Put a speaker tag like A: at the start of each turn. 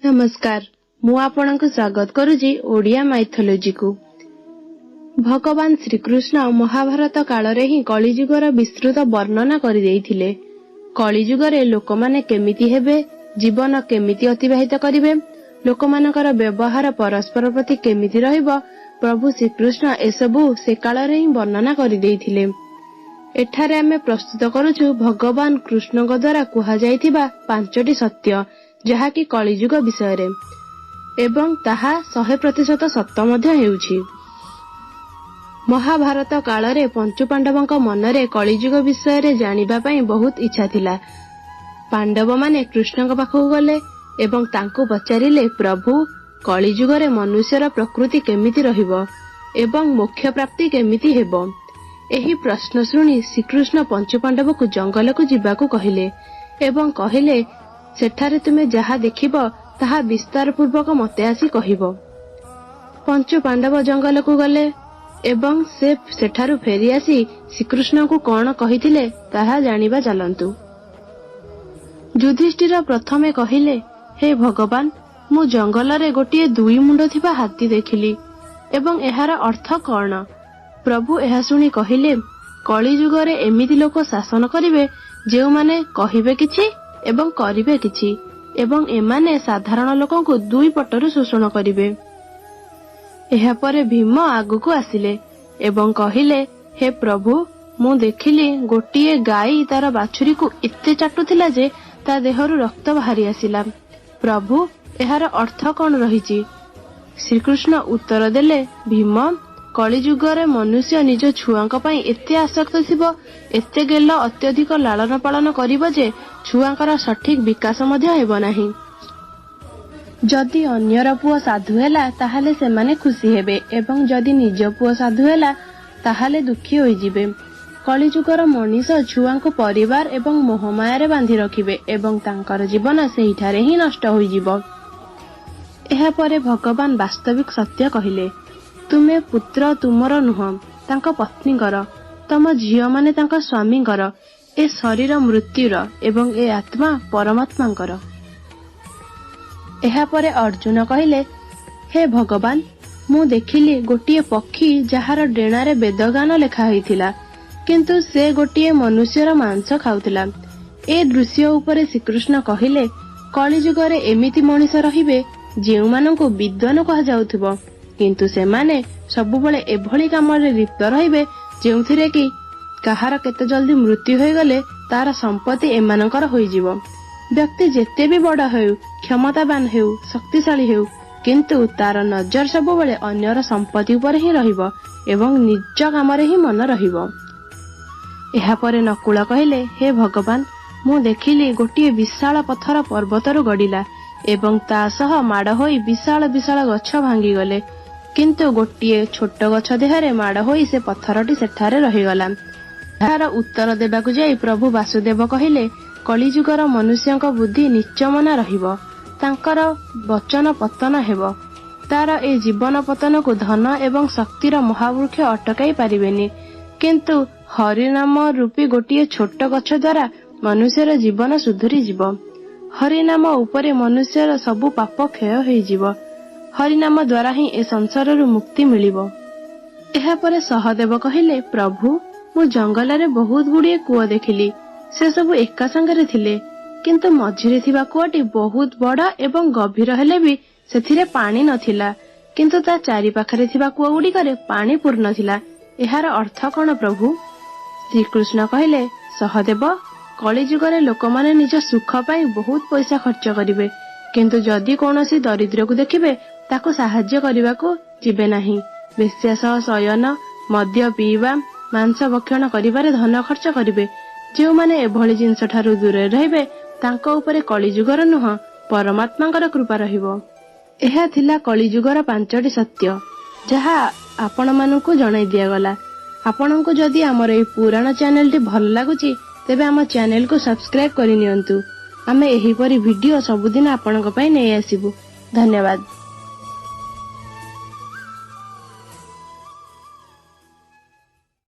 A: नमस्कार मु आपनक स्वागत करुछि ओडिया माइथोलॉजी को। भगवान श्रीकृष्ण महाभारत काल रे ही कलिजुगर विस्तृत वर्णना करि देइथिले। कलिजुगरे लोकमाने केमिति हेबे, जीवन केमिति अतिबाहित करिवे, लोकमानकर व्यवहार परस्पर प्रति केमिति रहइबो, प्रभु श्रीकृष्ण एसबु से काल रे ही वर्णना करि देइथिले। एठारे आमे प्रस्तुत करूछु भगवान कृष्णଙ୍କ द्वारा कुहा जाइथिबा 5टी सत्य जहा कि कलिजुग विषय रे एवं ताहा 100% सत्य मध्य हेउछि। महाभारत काल रे पंचु पांडवଙ୍କ मनरे कलिजुग विषय रे जानिबा पई बहुत इच्छा थिला। पांडव माने कृष्णଙ୍କ पाखु गले एवं तांको पचारिले, प्रभु कलिजुग रे मनुष्यर प्रकृति केमिति रहिबो एवं मोक्ष प्राप्ति केमिति हेबो। एही प्रश्न शुणी श्रीकृष्ण पंचु पांडव को जंगल को जिबाकू कहिले एवं कहिले, सेठारे तुमे जहा देखिबो ताहा विस्तार पूर्वक मते आसी कहिबो। पंचु पांडव जंगल को गले एवं से सेठारु फेरी आसी श्रीकृष्ण को कौन कहिथिले ताहा जानिबा चलंतु। युधिष्ठिर प्रथमे कहिले, हे भगवान, मु जंगल रे गोटिए 2 मुंड थिबा हाथी देखिली एवं एहार अर्थ कौन? प्रभु एहा सुनी कहिले, कलिजुग रे एमिति लोक शासन करिवे जेउ माने कहिबे किछि एवं करिवे किछि एवं एमाने साधारण लोकन को 2 पटरु शोषण करिवे। एहा परे भीम आगु को आसिले एवं कहिले, हे प्रभु, मु देखिली गोटिए गाई तार बाछुरी को इत्ते चाटुथिला जे ता देहरु रक्त बाहरी आसिला। प्रभु एहार अर्थ कोन रहिछि? श्रीकृष्ण उत्तर देले, भीम, कलिजुगरे मनुष्य निज छुआंक पई एते आसक्त थिबो, एते गेल अत्यधिक लालन पालन करिबो जे छुआंकर सठिक विकास मध्य हेबो नाही। जदि अन्यर पुओ साधु हेला ताहाले सेमाने खुशी हेबे एवं जदि निज पुओ साधु हेला ताहाले दुखी होई जिबे। कलिजुगर मनीष छुआंको परिवार एवं मोहमाया बांधि रखिबे एवं तांकर जीवन सेहिठारे ही नष्ट होई जिवो। एहा परे भगवान वास्तविक सत्य कहिले, तुमे पुत्र तुमर नुह, तांका पत्नीकर, तम झियो माने तांका स्वामीकर, ए शरीर मृत्युर एवं ए आत्मा परमात्मांकर। एहा परे अर्जुन कहिले, हे भगवान, मु देखिली गोटिए पक्षी जहार डेणारे वेदगान लेखा होइथिला, किंतु से गोटिए मनुष्यर मांस खाउथिला। ए दृश्य उपरे श्रीकृष्ण कहिले, कलिजुगरे एमिति मनीष रहिबे जेउ माननको विद्वान कहा जाउथिबो, किंतु सेमाने सबुबले एभली कामरे लिप्त रहिबे जेउथिरे कि कहार केते जल्दी मृत्यु होई गले तार संपत्ति एमानकर होई जिवो। व्यक्ति जेते भी बड़ हेउ, क्षमतावान हेउ, शक्तिशाली हेउ, किंतु तार नजर सबुबले अन्यर संपत्ति ऊपर ही रहिबो एवं निज कामरे ही मन रहिबो। एहा परे नकुल कहिले, हे भगवान, मु देखिली गोटिए विशाल पत्थर पर्वतरु गडिला एवं ता सह माड़ होई विशाल विशाल गछ भांगी गले, किंतु गोटिए छोट गछ देहरे माड़ होई से पत्थरटी सेठारे रहिगला। एहार उत्तर देबाकु जाई प्रभु वासुदेव कहिले, कलिजुगर मनुष्यଙ୍କ बुद्धि निचमना रहिबो, तांकर वचन पतन हेबो, तार ए जीवन पतन को धन एवं शक्तिर महावृक्ष अटकाई पारिबेनी, किंतु हरिनाम रूपी गोटिए छोट गछ द्वारा मनुष्यर जीवन सुधुरी जिवो। हरिनाम उपरे मनुष्यर सबु पाप क्षय होई जिवो। हरिनाम द्वारा ही ए संसाररु मुक्ति मिलिबो। एहा परे सहदेव कहिले, प्रभु, मु जंगल रे बहुत गुडिए कुओ देखिली, से सब एका संगरे थिले, किंतु मझिरे थिबा कुओटी बहुत बड़ा एवं गभीर हेले भी सेथिरे पानी नथिला, किंतु ता चारि पाखरे थिबा कुओ गुडीकरे पानी पूर्ण थिला। एहार अर्थ कोन प्रभु? श्रीकृष्ण कहिले, सहदेव, कलिजुगरे लोकमाने निज सुख पाई बहुत पैसा खर्च करिवे, किंतु जदि कोनोसी दरिद्र को देखिबे ताको साहाय्य करिवाको जिबे नाही। बेश्या सह शयन, मद्य पीवा, मांस भक्षण करिबारे धन खर्च करिवे। जेउ माने एभली जिंस ठारू दूर रहिबे तांको उपरे कलिजुगर नुह परमात्मांकर कृपा रहिबो। एहा थिला कलिजुगर 5टी सत्य जहा आपण मानकु जणाई दिया गला। आपनकु जदि हमर ए पुराना चैनल टी भल लागुची तेबे हम चैनल को सब्सक्राइब करि नियंतु। आमे एही परी वीडियो सबुदिन आपनक पई नै आसीबु। धन्यवाद।